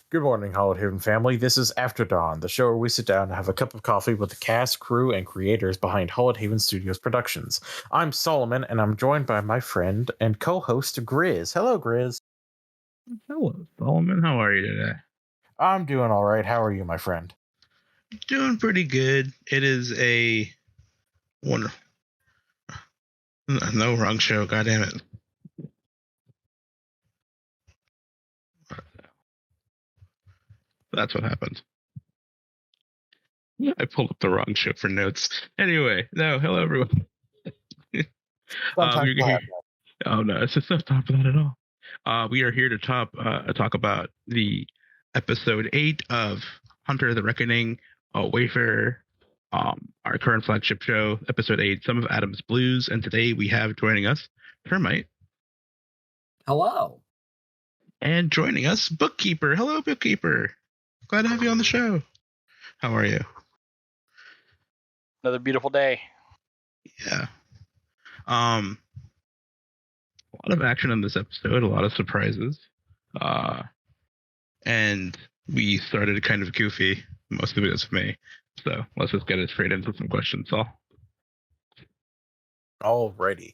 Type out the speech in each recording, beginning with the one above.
Good morning, Hollow Haven family. This is After Dawn, the show where we sit down and have a cup of coffee with the cast, crew, and creators behind Hollow Haven Studios productions. I'm Solomon, and I'm joined by my friend and co-host Grizz. Hello, Grizz. Hello, Solomon. How are you today? I'm doing all right. How are you, my friend? Doing pretty good. It is a wonderful. No, wrong show. God damn it. That's what happened. I pulled up the wrong show for notes. Anyway, no, hello everyone. Sometimes We're here. Oh no, it's just not time for that at all. We are here to talk about the episode 8 of Hunter the Reckoning, Wayfarer, our current flagship show, episode 8, Some of Adam's Blues, and today we have joining us Termite. Hello. And joining us, Bookkeeper. Hello, Bookkeeper. Glad to have you on the show. How are you? Another beautiful day. Yeah. A lot of action in this episode, a lot of surprises. And we started kind of goofy, most of it is me. So let's just get it straight into some questions, Saul. Alrighty.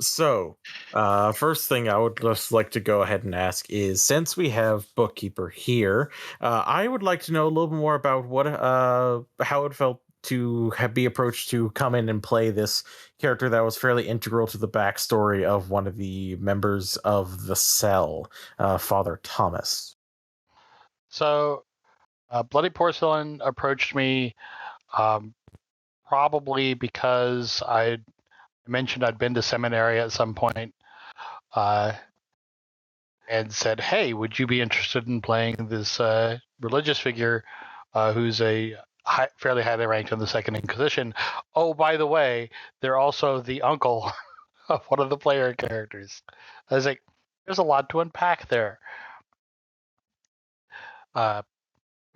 So, first thing I would just like to go ahead and ask is, since we have Bookkeeper here, I would like to know a little bit more about what, how it felt to be approached to come in and play this character that was fairly integral to the backstory of one of the members of the Cell, Father Thomas. So, Bloody Porcelain approached me probably because I mentioned I'd been to seminary at some point and said, hey, would you be interested in playing this religious figure who's a fairly highly ranked in the Second Inquisition? Oh, by the way, they're also the uncle of one of the player characters. I was like, there's a lot to unpack there. Of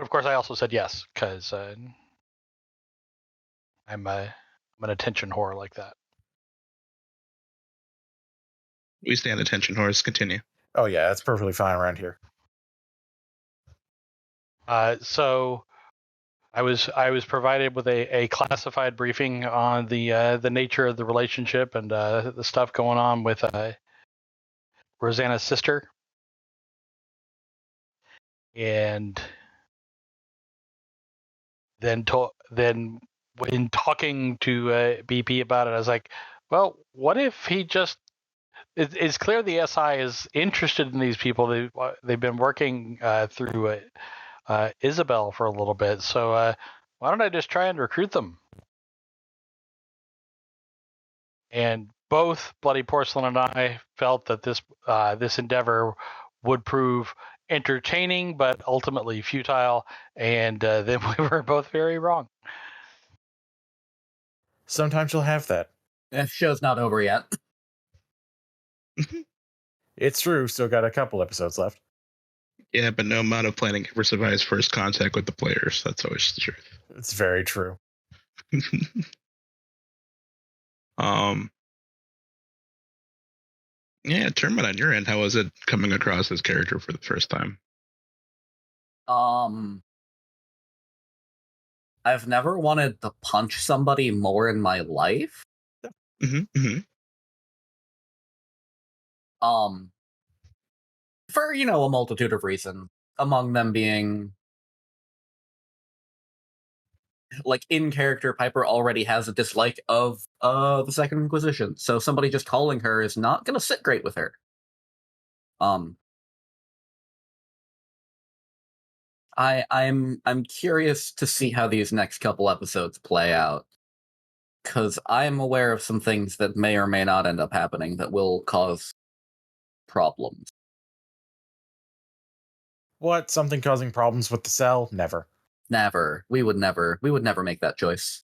course, I also said yes, because I'm an attention whore like that. We stand attention, Horace. Continue. Oh yeah, that's perfectly fine around here. So I was provided with a classified briefing on the nature of the relationship and the stuff going on with Rosanna's sister, and then when talking to BP about it, I was like, well, what if he just... It's clear the SI is interested in these people. They've been working through Isabel for a little bit, so why don't I just try and recruit them? And both Bloody Porcelain and I felt that this endeavor would prove entertaining, but ultimately futile, and then we were both very wrong. Sometimes you'll have that. The show's not over yet. It's true, still got a couple episodes left. Yeah, but no amount of planning ever survives first contact with the players. That's always the truth. It's very true. Yeah, Termite, on your end, how was it coming across this character for the first time? I've never wanted to punch somebody more in my life. For, a multitude of reasons. Among them being, like, in character, Piper already has a dislike of the Second Inquisition, so somebody just calling her is not going to sit great with her. I'm curious to see how these next couple episodes play out, because I'm aware of some things that may or may not end up happening that will cause problems. What? Something causing problems with the Cell? Never. Never. We would never make that choice.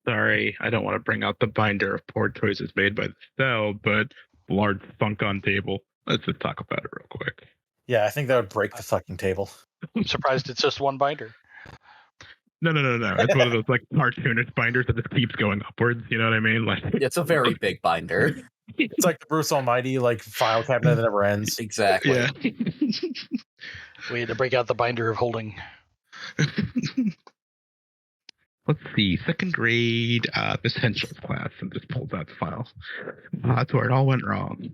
Sorry, I don't want to bring out the binder of poor choices made by the Cell, but large thunk on table. Let's just talk about it real quick. Yeah, I think that would break the fucking table. I'm surprised it's just one binder. No. It's one of those like cartoonish binders that just keeps going upwards. You know what I mean? Like, it's a very big binder. It's like the Bruce Almighty file cabinet that never ends. Exactly. Yeah. We had to break out the binder of holding. Let's see. Second grade essentials class, and just pulled out the file. That's where it all went wrong.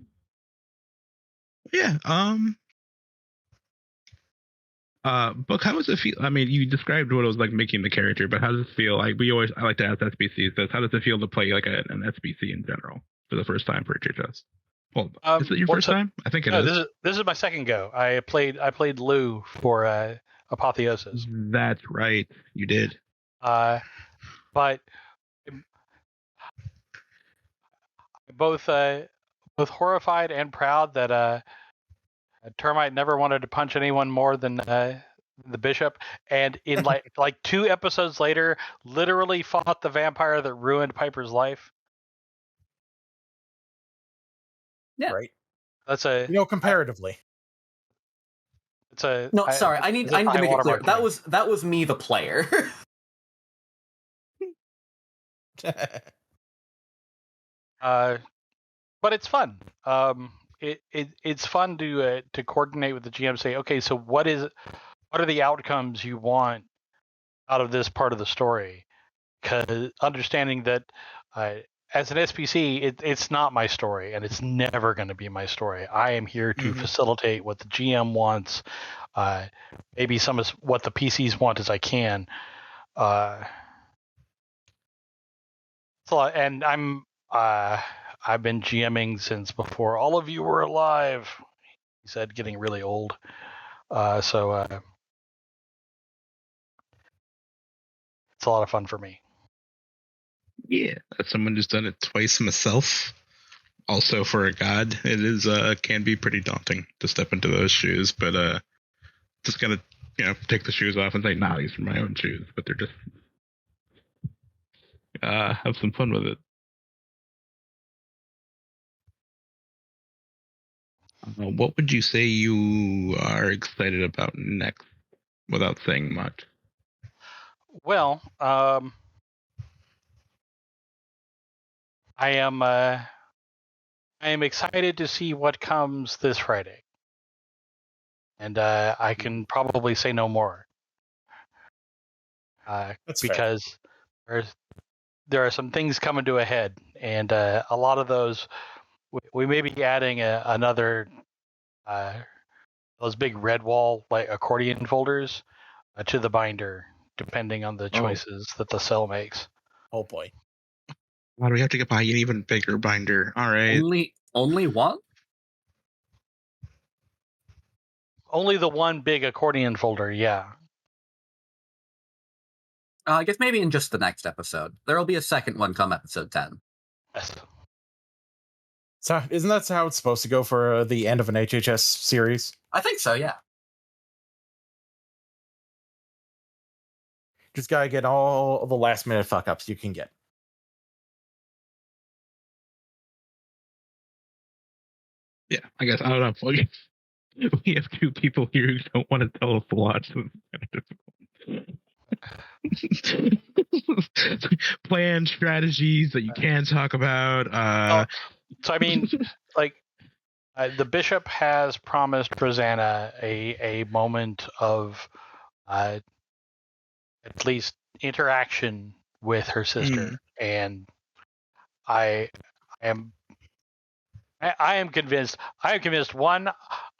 Yeah. Book, how does it feel? I mean, you described what it was like making the character, but how does it feel? Like I like to ask SBCs this. How does it feel to play like an SBC in general for the first time for HHS? Well, is it your first time? I think it no, is. This is my second go. I played Lou for Apotheosis. That's right, you did. But both horrified and proud that Termite never wanted to punch anyone more than the bishop, and in like 2 episodes later, literally fought the vampire that ruined Piper's life. Yeah. Right. That's a Comparatively. it's a No, sorry. I need to make it clear. That was me, the player. But it's fun. It's fun to coordinate with the GM. Say, okay, so what are the outcomes you want out of this part of the story? Because understanding that as an SPC, it's not my story, and it's never going to be my story. I am here to facilitate what the GM wants, maybe some of what the PCs want as I can. And I've been GMing since before all of you were alive. He said, getting really old. So it's a lot of fun for me. Yeah, as someone who's done it twice myself, also for a god, it is can be pretty daunting to step into those shoes. But just gotta take the shoes off and say, nah, these are my own shoes. But they're just have some fun with it. What would you say you are excited about next, without saying much? Well, I am excited to see what comes this Friday, and I can probably say no more. That's because there are some things coming to a head, and a lot of those we may be adding another those big red wall like accordion folders to the binder, depending on the choices that the cell makes. Oh boy! Why do we have to buy an even bigger binder? All right, only one. Only the one big accordion folder, yeah. I guess maybe in just the next episode. There will be a second one come episode 10. Yes. So isn't that how it's supposed to go for the end of an HHS series? I think so, yeah. Just gotta get all the last minute fuck ups you can get. Yeah, I guess I don't know. We have 2 people here who don't want to tell us a lot, so it's kind of difficult. Plan strategies that you can talk about. So I mean, like the bishop has promised Rosanna a moment of at least interaction with her sister, and I am convinced. I am convinced. One,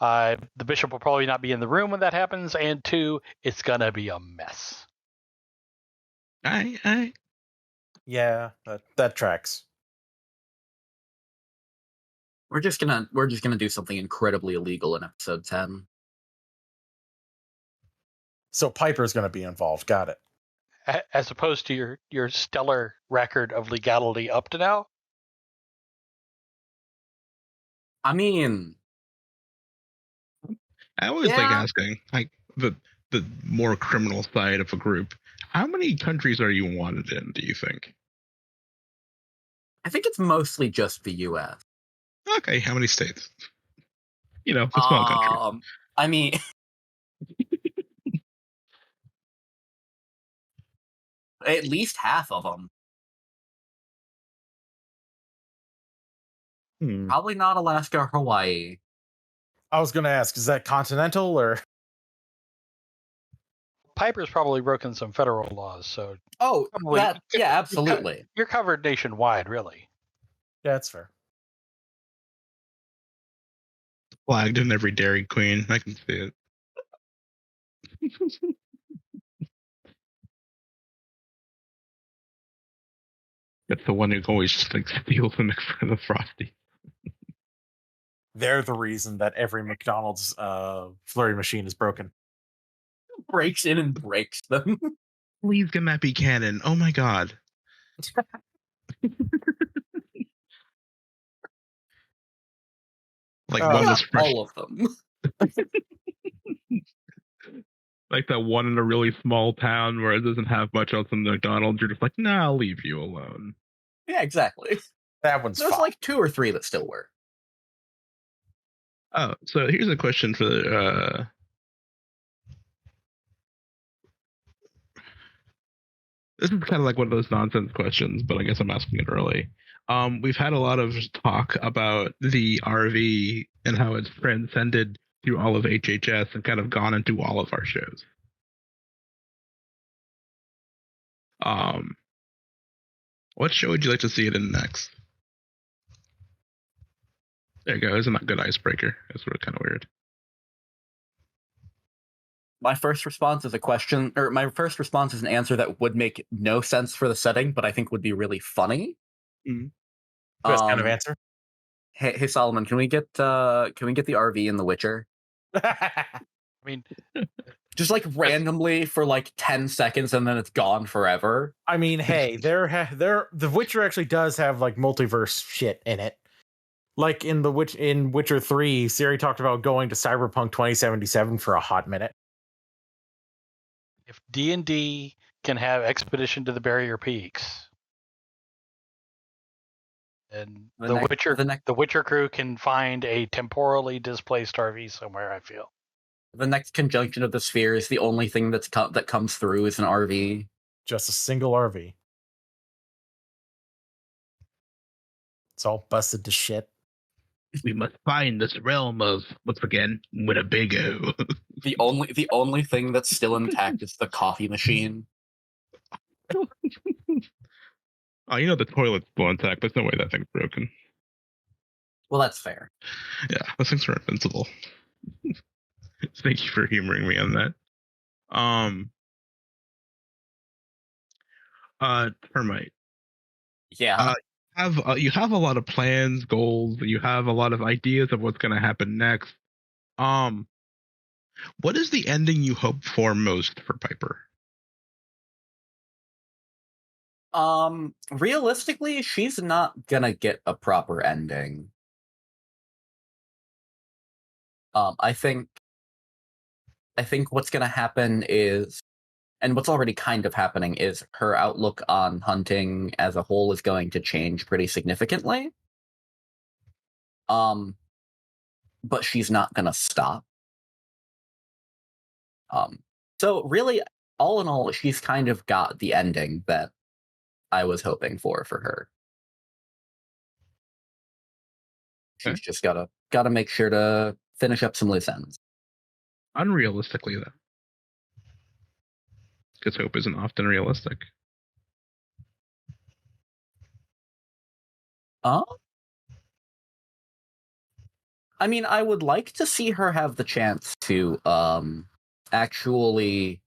the bishop will probably not be in the room when that happens, and 2, it's gonna be a mess. Yeah, that tracks. We're just gonna do something incredibly illegal in episode 10. So Piper's gonna be involved. Got it. As opposed to your stellar record of legality up to now. I mean, I always like asking, like the more criminal side of a group. How many countries are you wanted in? Do you think? I think it's mostly just the U.S. Okay, how many states? A small country. I mean, at least half of them. Probably not Alaska or Hawaii. I was going to ask, is that continental or? Piper's probably broken some federal laws, so Oh, probably yeah, absolutely. you're covered nationwide, really. Yeah, that's fair. Flagged in every Dairy Queen. I can see it. That's the one who always just like steals the mix for the Frosty. They're the reason that every McDonald's flurry machine is broken. Breaks in and breaks them. Please can that be canon? Oh my god. Like one was fresh. All of them. Like that one in a really small town where it doesn't have much else in the McDonald's. You're just like, nah, I'll leave you alone. Yeah, exactly. That one's There's fine. like 2 or 3 that still work. Oh, so here's a question for this is kind of like one of those nonsense questions, but I guess I'm asking it early. We've had a lot of talk about the RV and how it's transcended through all of HHS and kind of gone into all of our shows. What show would you like to see it in next? There you go. Isn't that a good icebreaker? That's sort of kind of weird. My first response is a question, or my first response is an answer that would make no sense for the setting, but I think would be really funny. Best kind of answer. Hey Solomon, can we get the RV in The Witcher? I mean, Just like randomly for like 10 seconds and then it's gone forever. I mean, hey, The Witcher actually does have like multiverse shit in it. Like in Witcher 3, Siri talked about going to Cyberpunk 2077 for a hot minute. if D&D can have Expedition to the Barrier Peaks, and the Witcher crew can find a temporally displaced RV somewhere, I feel. The next conjunction of the sphere is the only thing that comes through is an RV. Just a single RV. It's all busted to shit. We must find this realm of what's again Winnebago. The only thing that's still intact is the coffee machine. Oh, you know the toilet's still intact. There's no way that thing's broken. Well, that's fair. Yeah, those things are invincible. Thank you for humoring me on that. Termite. Yeah. You have a lot of plans, goals. You have a lot of ideas of what's going to happen next. What is the ending you hope for most for Piper? Realistically, she's not gonna get a proper ending. I think what's gonna happen is, and what's already kind of happening, is her outlook on hunting as a whole is going to change pretty significantly. But she's not gonna stop. So really, all in all, she's kind of got the ending that I was hoping for her. She's just gotta make sure to finish up some loose ends. Unrealistically, though, because hope isn't often realistic. I mean, I would like to see her have the chance to actually,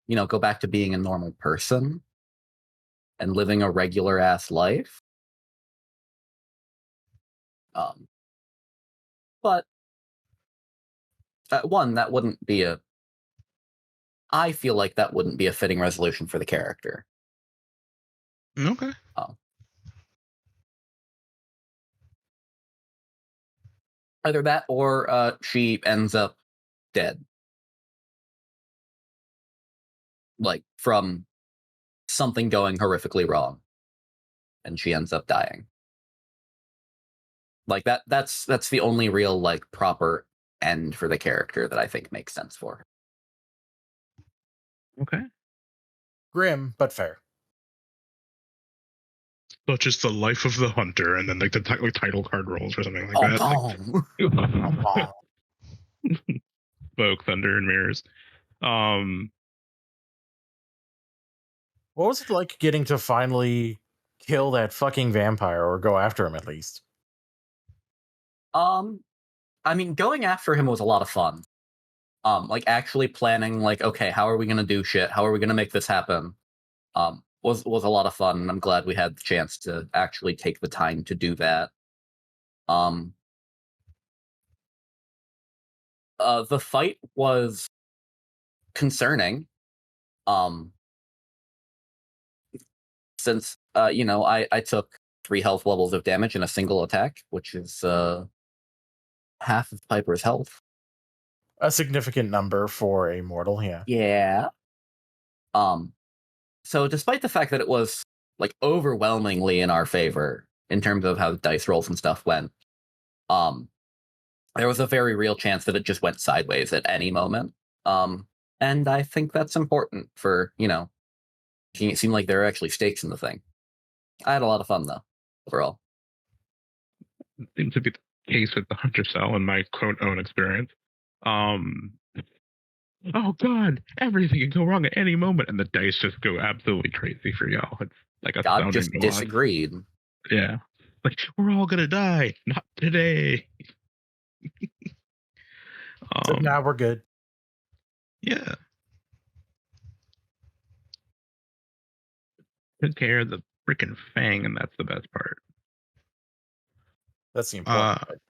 go back to being a normal person and living a regular ass life. But that wouldn't be I feel like that wouldn't be a fitting resolution for the character. Okay. Either that or she ends up dead. Like, from something going horrifically wrong. And she ends up dying. Like, that's the only real, like, proper end for the character that I think makes sense for her. Okay. Grim, but fair. such is the life of the hunter, and then like the title card rolls or something like Oh, that. boom. Smoke, thunder, and mirrors. What was it like getting to finally kill that fucking vampire, or go after him at least? I mean, going after him was a lot of fun. Like actually planning, like, okay, how are we gonna do shit? How are we gonna make this happen? Was a lot of fun, and I'm glad we had the chance to actually take the time to do that. The fight was concerning. Since I took 3 health levels of damage in a single attack, which is half of Piper's health. A significant number for a mortal, yeah. Yeah. So despite the fact that it was like overwhelmingly in our favor in terms of how the dice rolls and stuff went, there was a very real chance that it just went sideways at any moment. And I think that's important for, making it seem like there are actually stakes in the thing. I had a lot of fun though, overall. Seems to be the case with the hunter cell in my quote own experience. Oh god, everything can go wrong at any moment, and the dice just go absolutely crazy for y'all. It's like God astounding just to watch. disagreed. Yeah, like we're all gonna die, not today. So now we're good. Yeah. Took care of the freaking fang, and that's the best part. That's the important part.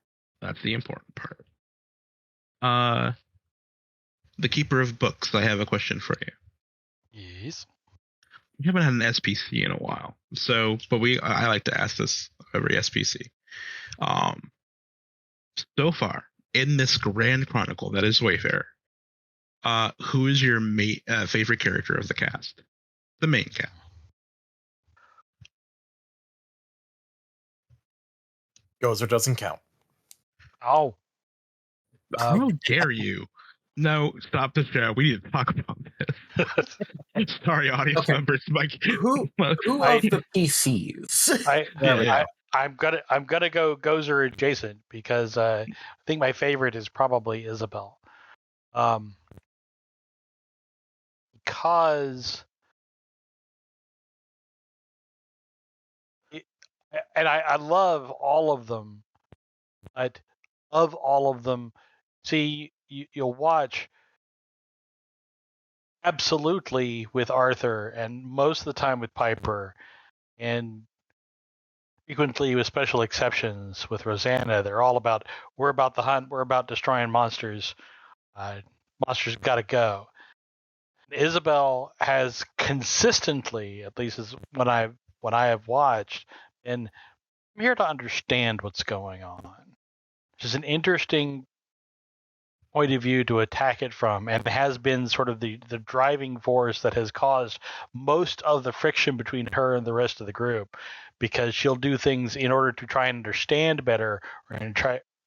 That's the important part. The keeper of books. I have a question for you. Yes. We haven't had an SPC in a while, so I like to ask this every SPC. So far in this grand chronicle that is Wayfarer, who is your favorite character of the cast? The main cast. Goes or doesn't count. Oh. How dare you? No, stop the show. We need to talk about this. Sorry, audience members. Like, Who of the PCs? I'm gonna go Gozer adjacent because I think my favorite is probably Isabel. Because I love all of them. But of all of them, see, you'll watch absolutely with Arthur and most of the time with Piper and frequently with special exceptions with Rosanna. They're all about, we're about the hunt, we're about destroying monsters. Monsters gotta go. Isabel has consistently, at least as when I have watched, and I'm here to understand what's going on. Which is an interesting point of view to attack it from, and has been sort of the driving force that has caused most of the friction between her and the rest of the group, because she'll do things in order to try and understand better, or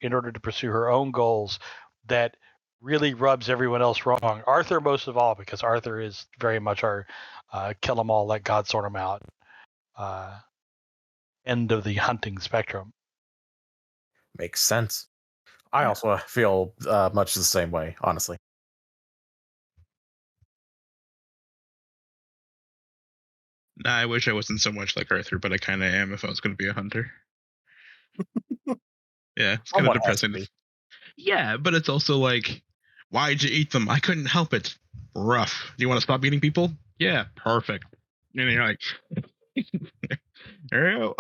in order to pursue her own goals that really rubs everyone else wrong. Arthur most of all, because Arthur is very much our kill 'em all, let God sort 'em out end of the hunting spectrum. Makes sense. I also feel much the same way, honestly. Nah, I wish I wasn't so much like Arthur, but I kind of am if I was going to be a hunter. Yeah, it's kind of depressing. Yeah, but it's also like, why'd you eat them? I couldn't help it. Rough. Do you want to stop eating people? Yeah, perfect. And you're like, all right,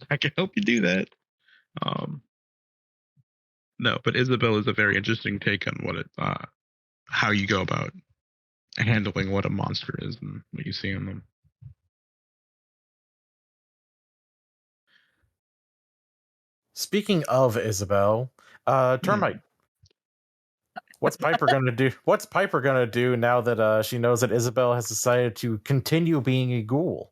I can help you do that. No, but Isabel is a very interesting take on what how you go about handling what a monster is and what you see in them. Speaking of Isabel, Termite. What's Piper gonna do? What's Piper gonna do now that she knows that Isabel has decided to continue being a ghoul?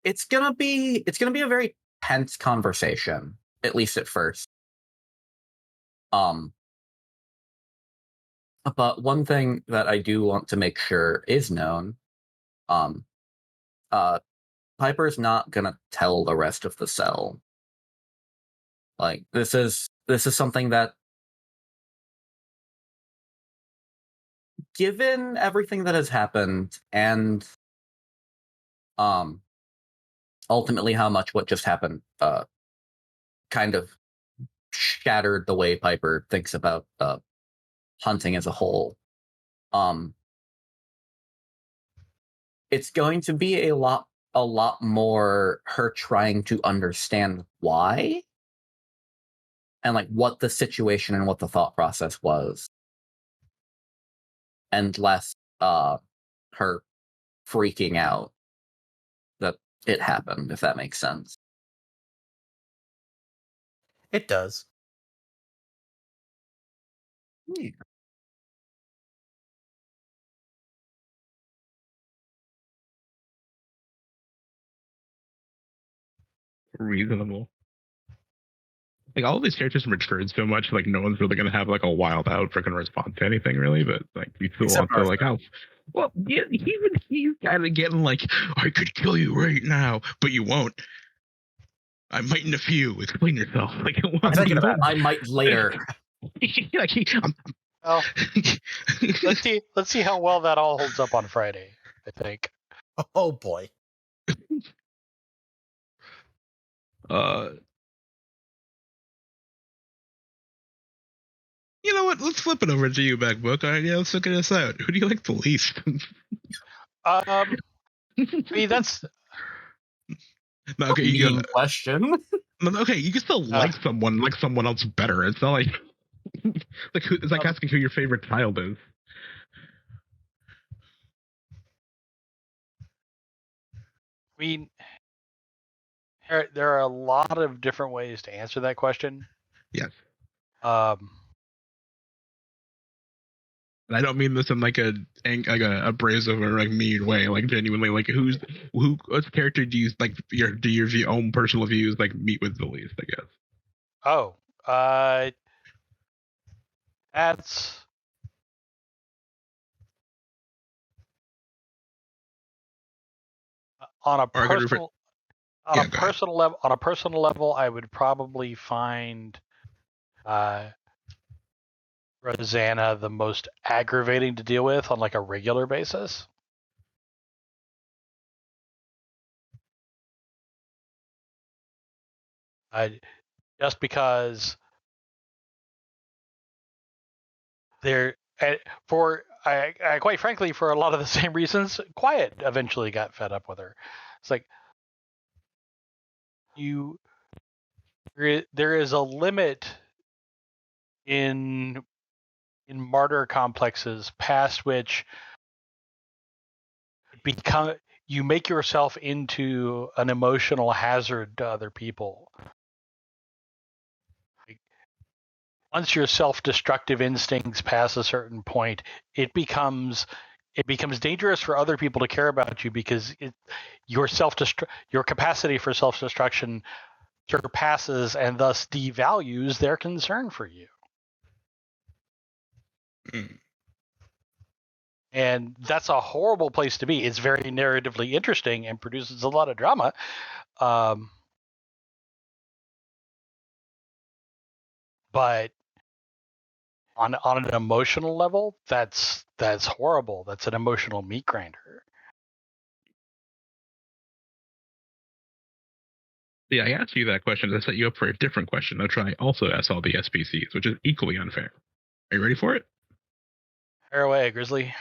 It's gonna be a very tense conversation, at least at first. But one thing that I do want to make sure is known, um, Piper's not gonna tell the rest of the cell. Like this is something that, given everything that has happened, and ultimately how much what just happened kind of shattered the way Piper thinks about hunting as a whole. It's going to be a lot more her trying to understand why, and like what the situation and what the thought process was, and less her freaking out that it happened, if that makes sense. It does. Yeah. Reasonable. Like all of these characters matured so much, like no one's really gonna have like a wild out freaking response to anything really, but like we still Except also Arthur. like, oh well, yeah, even he's kind of getting like, I could kill you right now, but you won't. I might in a few. Explain yourself. Like, I'm thinking about I might later. like Well, let's see how well that all holds up on Friday. I think. Oh boy. You know what? Let's flip it over to you, MacBook. All right, yeah, let's look at this out. Who do you like the least? I mean, that's No, okay, you Mean question. okay, you can still like someone else better. It's not like it's like asking who your favorite child is. I mean, there are a lot of different ways to answer that question. Yes. And I don't mean this in like a abrasive or like mean way. Like genuinely, like what character do you like? Do your own personal views like meet with the least? I guess. Oh, that's on a personal level. On a personal level, I would probably find Rosanna the most aggravating to deal with on like a regular basis. Just because they're I quite frankly, for a lot of the same reasons, Quiet eventually got fed up with her. It's like there is a limit in martyr complexes past which you make yourself into an emotional hazard to other people. Once your self-destructive instincts pass a certain point, it becomes dangerous for other people to care about you because your capacity for self-destruction surpasses and thus devalues their concern for you. Mm. And that's a horrible place to be. It's very narratively interesting and produces a lot of drama. But on an emotional level, that's horrible. That's an emotional meat grinder. Yeah, I asked you that question to set you up for a different question, which I also asked all the SPCs, which is equally unfair. Are you ready for it? Fire away, Grizzly.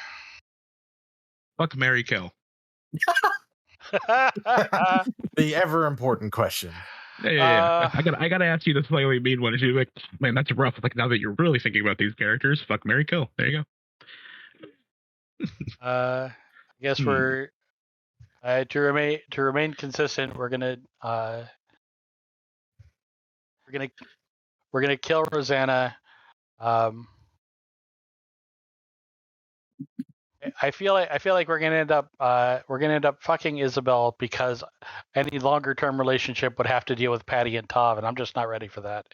Fuck, marry, kill. The ever important question. Yeah. I gotta ask you the slightly mean one. She's like, man, that's rough. Like now that you're really thinking about these characters, fuck, marry, kill. There you go. I guess we're to remain consistent. We're gonna kill Rosanna. I feel like we're gonna end up fucking Isabel because any longer term relationship would have to deal with Patty and Tav, and I'm just not ready for that.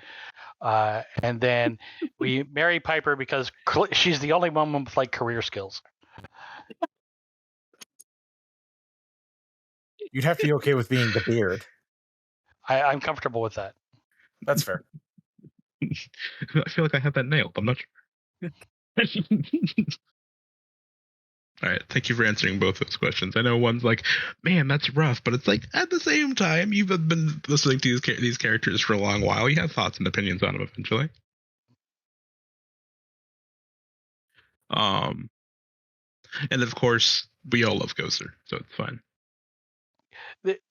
And then we marry Piper because she's the only woman with like career skills. You'd have to be okay with being the beard. I'm comfortable with that. That's fair. I feel like I have that nailed. I'm not sure. All right, thank you for answering both those questions. I know one's like, man, that's rough, but it's like at the same time, you've been listening to these characters for a long while. You have thoughts and opinions on them eventually. And of course, we all love Ghoster, so it's fine.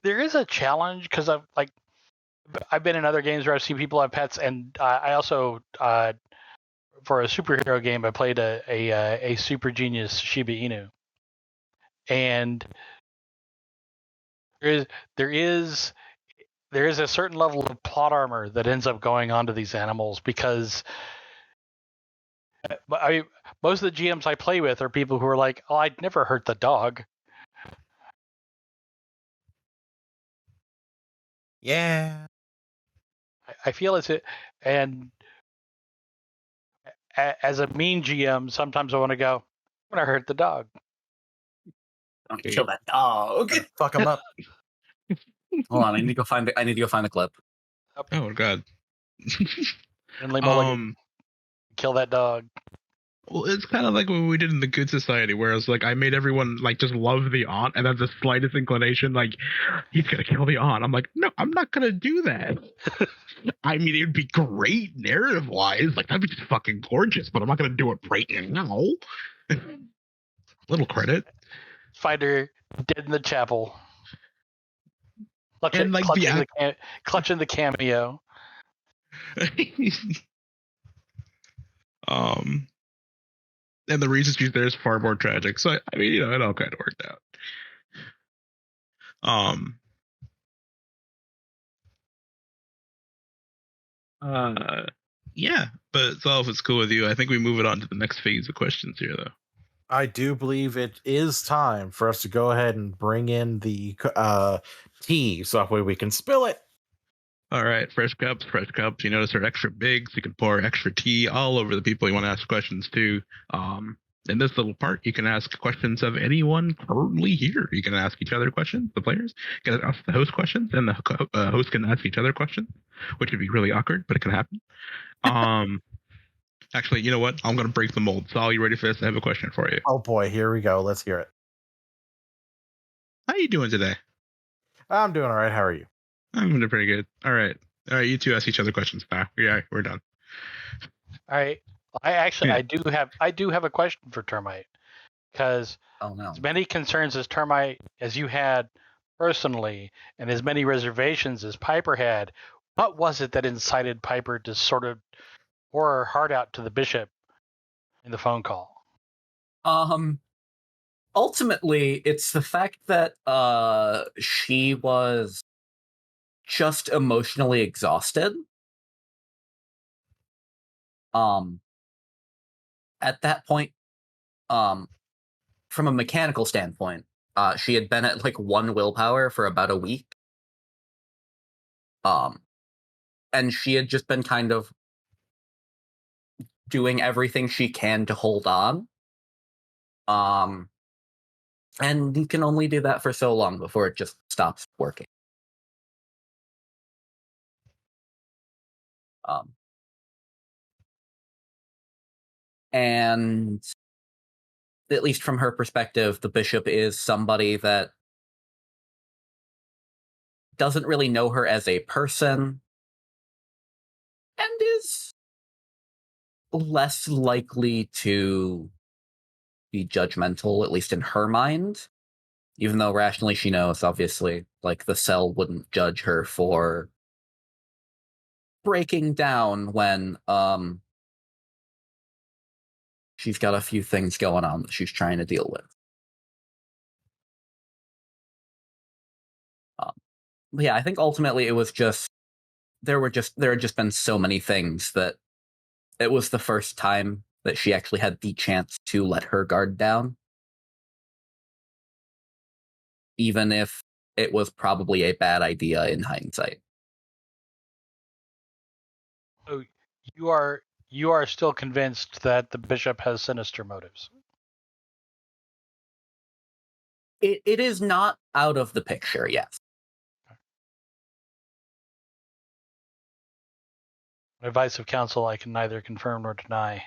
There is a challenge because I've been in other games where I've seen people have pets, and I also for a superhero game I played a super genius Shiba Inu, and there is a certain level of plot armor that ends up going onto these animals because most of the GMs I play with are people who are like, oh, I'd never hurt the dog. Yeah. I feel it's it, and as a mean GM, sometimes I want to go, I'm gonna hurt the dog. Don't kill that dog. Fuck him up. Hold on, I need to go find the clip. Oh god. Kill that dog. Well, it's kind of like what we did in the Good Society, where it's like I made everyone like just love the aunt, and then the slightest inclination, like he's gonna kill the aunt. I'm like, no, I'm not gonna do that. I mean, it'd be great narrative-wise, like that'd be just fucking gorgeous, but I'm not gonna do it right now. Little credit. Find her dead in the chapel. Clutching the cameo. And the reason she's there is far more tragic. So I mean, it all kind of worked out. Yeah, but so if it's cool with you, I think we move it on to the next phase of questions here, though. I do believe it is time for us to go ahead and bring in the tea, so that way we can spill it. All right, fresh cups. You notice they're extra big, so you can pour extra tea all over the people you want to ask questions to. In this little part, you can ask questions of anyone currently here. You can ask each other questions, the players. You can ask the host questions, and the host can ask each other questions, which would be really awkward, but it can happen. Actually, you know what? I'm going to break the mold. Saul, you ready for this? I have a question for you. Oh boy, here we go. Let's hear it. How you doing today? I'm doing all right. How are you? I'm doing pretty good. All right. You two ask each other questions now. Yeah, we're done. All right. I do have a question for Termite, because as many concerns as Termite as you had personally, and as many reservations as Piper had, what was it that incited Piper to sort of pour her heart out to the bishop in the phone call? Ultimately, it's the fact that she was just emotionally exhausted. At that point, from a mechanical standpoint, she had been at like 1 willpower for about a week. And she had just been kind of doing everything she can to hold on. And you can only do that for so long before it just stops working. And at least from her perspective, the bishop is somebody that doesn't really know her as a person and is less likely to be judgmental, at least in her mind. Even though rationally she knows, obviously, like the cell wouldn't judge her for breaking down when she's got a few things going on that she's trying to deal with. But yeah, I think ultimately it was just there had just been so many things that it was the first time that she actually had the chance to let her guard down. even if it was probably a bad idea in hindsight. So you are still convinced that the bishop has sinister motives. It is not out of the picture, yes. Advice of counsel I can neither confirm nor deny.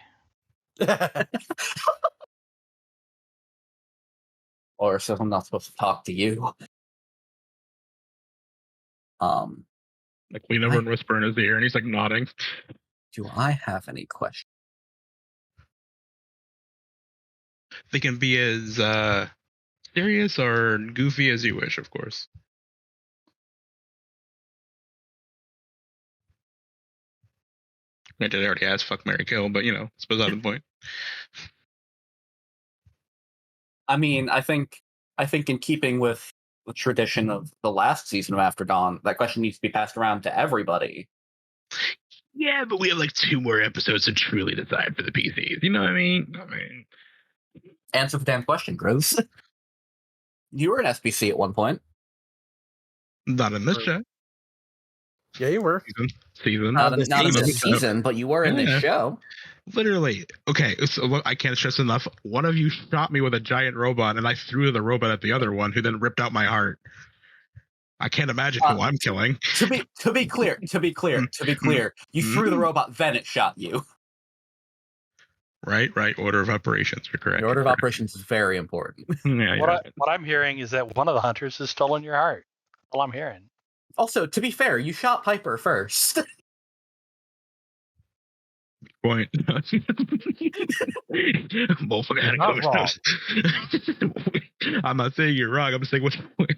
Or so I'm not supposed to talk to you. Like we never whisper in his ear, and he's like nodding. Do I have any questions? They can be as serious or goofy as you wish, of course. I did already ask fuck, marry, kill, but I suppose that's the point. I mean, I think in keeping with the tradition of the last season of After Dawn, that question needs to be passed around to everybody. Yeah, but we have like 2 more episodes to truly decide for the PCs. You know what I mean? Answer the damn question, Gross. You were an SBC at one point. Not in this show. Yeah, you were. Season. Not in this show. season, but you were in this show. Literally. Okay, so look, I can't stress enough. One of you shot me with a giant robot, and I threw the robot at the other one, who then ripped out my heart. I can't imagine who I'm killing. To be clear, you threw the robot, then it shot you. Right. Order of operations. You're correct. The order of operations is very important. Yeah. What I'm hearing is that one of the hunters has stolen your heart. All I'm hearing. Also, to be fair, you shot Piper first. Point. Motherfucker had a cover. I'm not saying you're wrong. I'm saying what's the point.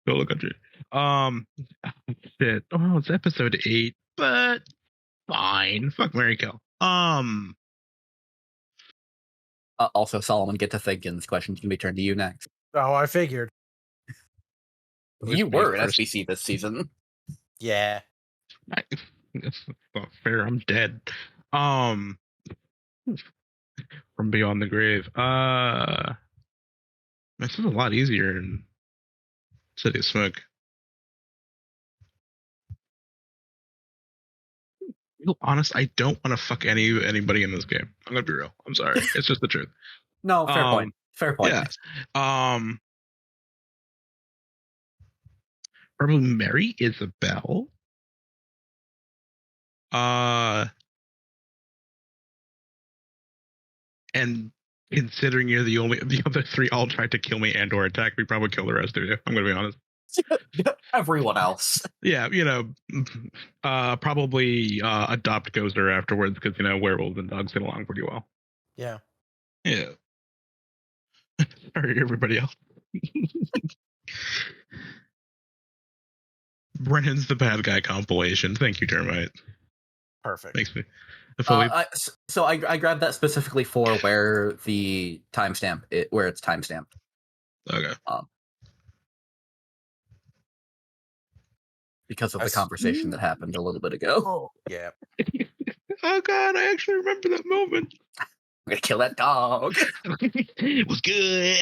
Solo country. Shit. Oh, it's episode 8, but fine. Fuck, marry, kill. Also, Solomon, get to thinking. This question's gonna be turned to you next. Oh, I figured. You were an SBC this season. Yeah. That's not fair. I'm dead. From beyond the grave. This is a lot easier in City of Smoke. Real honest, I don't want to fuck anybody in this game. I'm gonna be real. I'm sorry. It's just the truth. No, fair point. Fair point. Yeah. Probably marry Isabel. And considering you're the other 3 all tried to kill me and or attack me, probably kill the rest of you. I'm gonna be honest. Everyone else. Yeah, probably adopt Gozer afterwards because werewolves and dogs get along pretty well. Yeah. Yeah. Sorry, everybody else. Brennan's the bad guy compilation. Thank you, Termite. Perfect. Makes me. So I grabbed that specifically for where the timestamp, where it's timestamped. Okay. Because of the conversation that happened a little bit ago. Oh, yeah. Oh God, I actually remember that moment. I'm gonna kill that dog. It was good.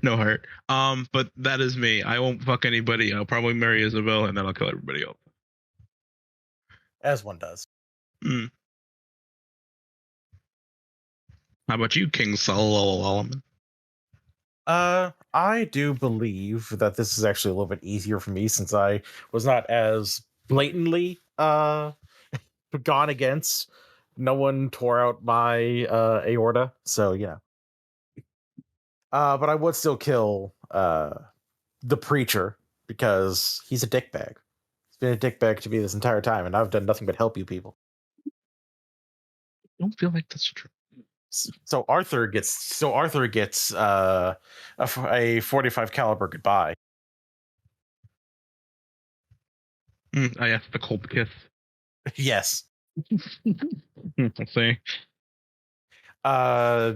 No heart. But that is me. I won't fuck anybody. I'll probably marry Isabel and then I'll kill everybody else. As one does. How about you, King Solomon? I do believe that this is actually a little bit easier for me since I was not as blatantly gone against. No one tore out my aorta, so but I would still kill the preacher because he's a dickbag. He's been a dickbag to me this entire time, and I've done nothing but help you people. I don't feel like that's true. So Arthur gets a 45 caliber goodbye. Yes, the cold kiss. Yes. Let's see. I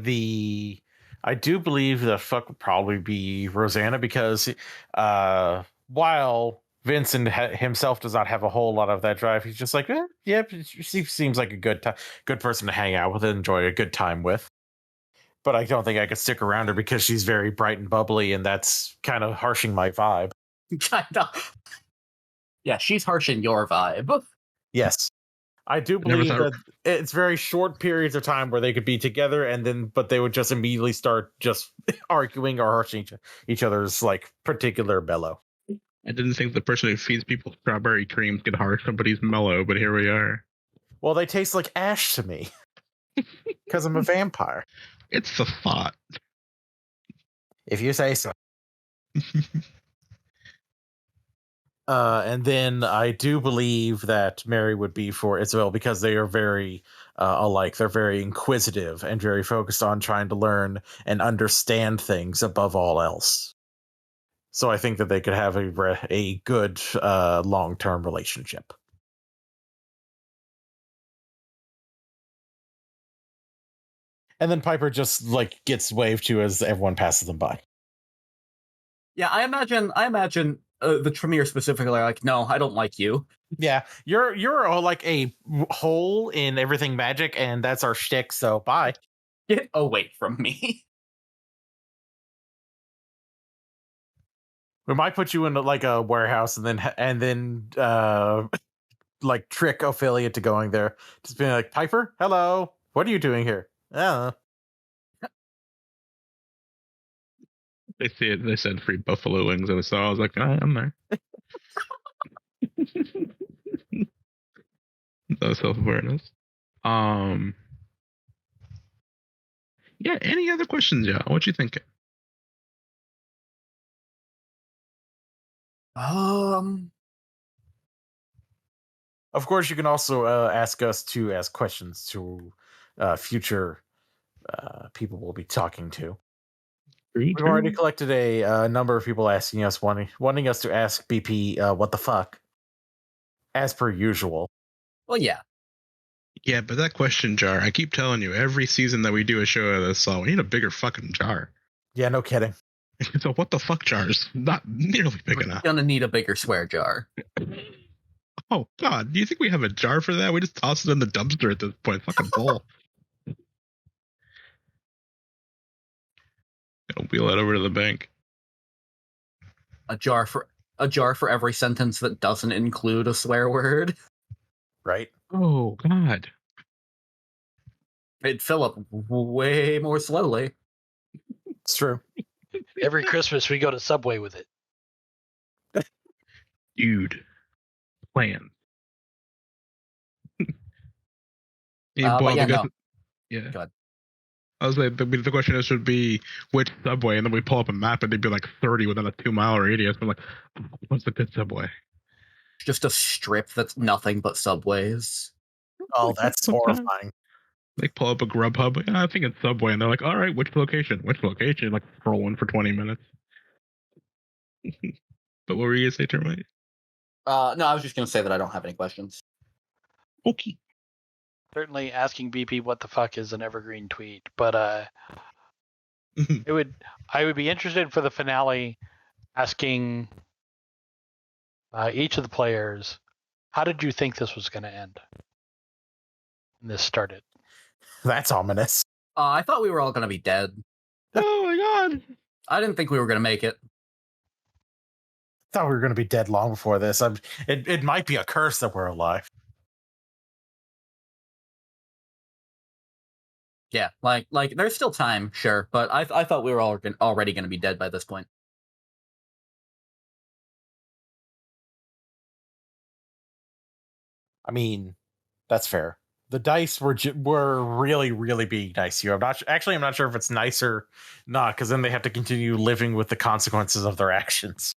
do believe the fuck would probably be Rosanna because while Vincent himself does not have a whole lot of that drive, he's just like, she seems like a good person to hang out with and enjoy a good time with. but I don't think I could stick around her because she's very bright and bubbly, and that's kind of harshing my vibe. Kind of. Yeah, she's harshing your vibe. Yes. I do I never believe thought. that it's very short periods of time where they could be together, and then but they would just immediately start just arguing or harshing each other's like particular mellow. I didn't think the person who feeds people strawberry creams could harsh somebody's mellow, but here we are. Well, they taste like ash to me because I'm a vampire. It's the thought. If you say so. And then I do believe that Mary would be for Isabel because they are very alike. They're very inquisitive and very focused on trying to learn and understand things above all else. So I think that they could have a good long-term relationship. And then Piper just like gets waved to as everyone passes them by. Yeah, I imagine the Tremere specifically are like, no, I don't like you. Yeah, you're all like a hole in everything magic, and that's our shtick. So bye. Get away from me. We might put you in like a warehouse, and then like trick Ophelia to going there. Just being like, Piper, hello, what are you doing here? They see it. They said free buffalo wings, and so I was like, I'm there. No self-awareness. Yeah. Any other questions, y'all? What you thinking? Of course, you can also ask us to ask questions to future people we'll be talking to. We've already collected a number of people asking us, wanting us to ask BP what the fuck, as per usual. Well, yeah. Yeah, but that question jar, I keep telling you, every season that we do a show of this, we need a bigger fucking jar. Yeah, no kidding. So what the fuck jar's not nearly big enough. Gonna need a bigger swear jar. Oh God, do you think we have a jar for that? We just toss it in the dumpster at this point. Fucking bull. Gonna wheel it over to the bank. A jar for every sentence that doesn't include a swear word. Right? Oh God. It'd fill up way more slowly. It's true. Every Christmas we go to Subway with it. Dude. Plan. Yeah, But yeah, no. Yeah. Go ahead. I was like, the question is, should be which subway, and then we pull up a map, and they'd be like 30 within a 2-mile radius. I'm like, what's the good subway? Just a strip that's nothing but subways. Oh, that's horrifying. They pull up a Grubhub. Yeah, I think it's Subway, and they're like, all right, which location? Which location? Like scrolling for 20 minutes. But what were you gonna say, Termite? No, I was just gonna say that I don't have any questions. Okay. Certainly asking BP what the fuck is an evergreen tweet, but I would be interested for the finale asking each of the players, how did you think this was going to end? And this started. That's ominous. I thought we were all gonna be dead. Oh my God. I didn't think we were gonna make it. Thought we were going to be dead long before this. It might be a curse that we're alive. Yeah, like there's still time, sure, but I thought we were already going to be dead by this point. I mean, that's fair. The dice were really, really being nice to you. I'm not sure if it's nice or not, because then they have to continue living with the consequences of their actions.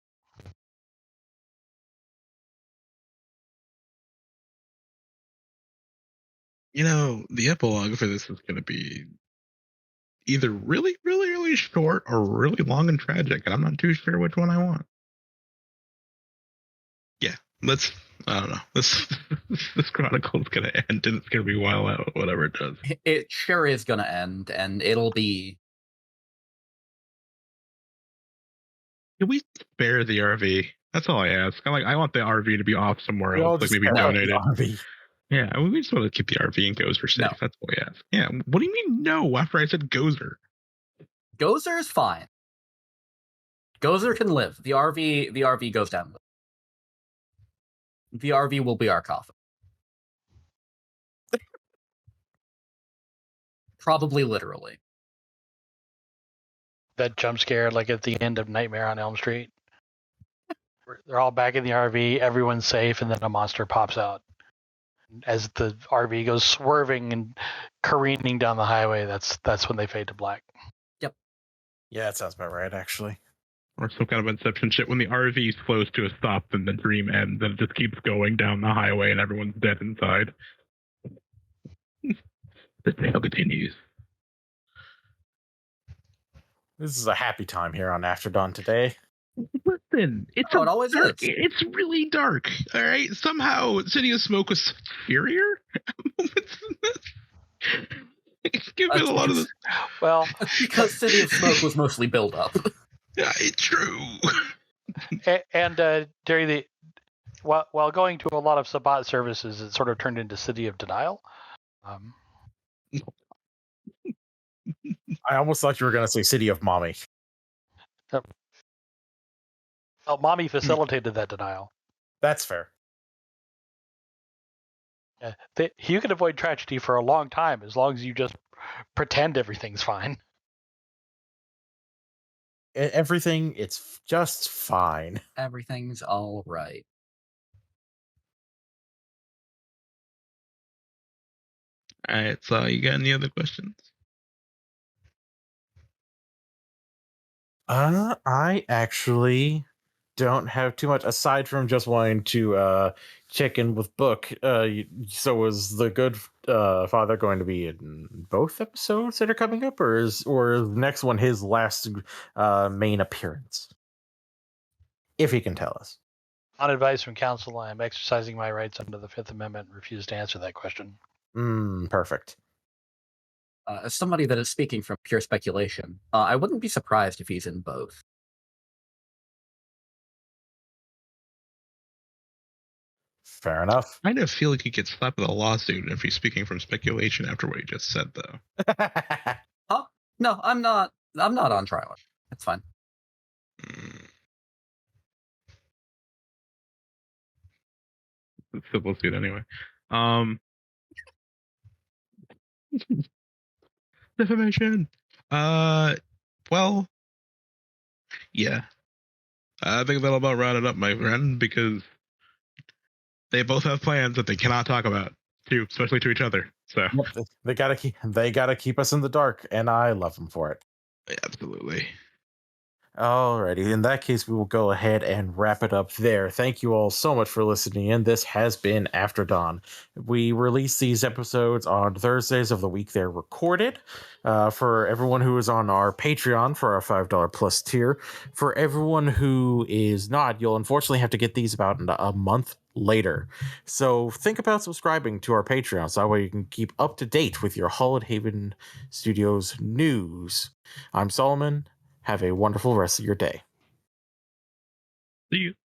You know, the epilogue for this is going to be either really, really, really short or really long and tragic, and I'm not too sure which one I want. Yeah, I don't know. This chronicle is going to end, and it's going to be wild out, whatever it does. It sure is going to end, and it'll be... Can we spare the RV? That's all I ask. I want the RV to be off somewhere else, like maybe donated. Yeah, we just want to keep the RV and Gozer safe. No. That's all we ask. Yeah, what do you mean no after I said Gozer? Gozer is fine. Gozer can live. The RV goes down. The RV will be our coffin. Probably literally. That jump scare, like at the end of Nightmare on Elm Street. They're all back in the RV, everyone's safe, and then a monster pops out. As the RV goes swerving and careening down the highway, that's when they fade to black. Yep. Yeah, that sounds about right, actually. Or some kind of Inception shit. When the RV slows to a stop, then the dream ends, and it just keeps going down the highway, and everyone's dead inside. The tale continues. This is a happy time here on After Dawn today. Listen, it always dark. is. It's really dark. All right. Somehow, City of Smoke was superior. Give it a lot of this. Well, because City of Smoke was mostly build up. Yeah, it's true. and during the while going to a lot of Sabbat services, it sort of turned into City of Denial. I almost thought you were going to say City of Mommy. Well, Mommy facilitated that denial. That's fair. You can avoid tragedy for a long time as long as you just pretend everything's fine. Everything, it's just fine. Everything's all right. All right. So, you got any other questions? I actually don't have too much aside from just wanting to check in with Book. So is the good father going to be in both episodes that are coming up, or is the next one his last main appearance? If he can tell us. On advice from counsel, I am exercising my rights under the Fifth Amendment and refuse to answer that question. Perfect. As somebody that is speaking from pure speculation, I wouldn't be surprised if he's in both. Fair enough. I kind of feel like he gets slapped with a lawsuit if he's speaking from speculation after what he just said, though. Huh? No, I'm not. I'm not on trial. It's fine. It's civil suit anyway. Defamation. Well, yeah. I think that'll about round it up, my friend, because they both have plans that they cannot talk about, too, especially to each other. So they gotta keep us in the dark, and I love them for it. Absolutely. Alrighty, in that case, we will go ahead and wrap it up there. Thank you all so much for listening in. This has been After Dawn. We release these episodes on Thursdays of the week they're recorded. For everyone who is on our Patreon for our $5 plus tier, for everyone who is not, you'll unfortunately have to get these about a month later. So think about subscribing to our Patreon so that way you can keep up to date with your Hull Haven Studios news. I'm Solomon. Have a wonderful rest of your day. See you.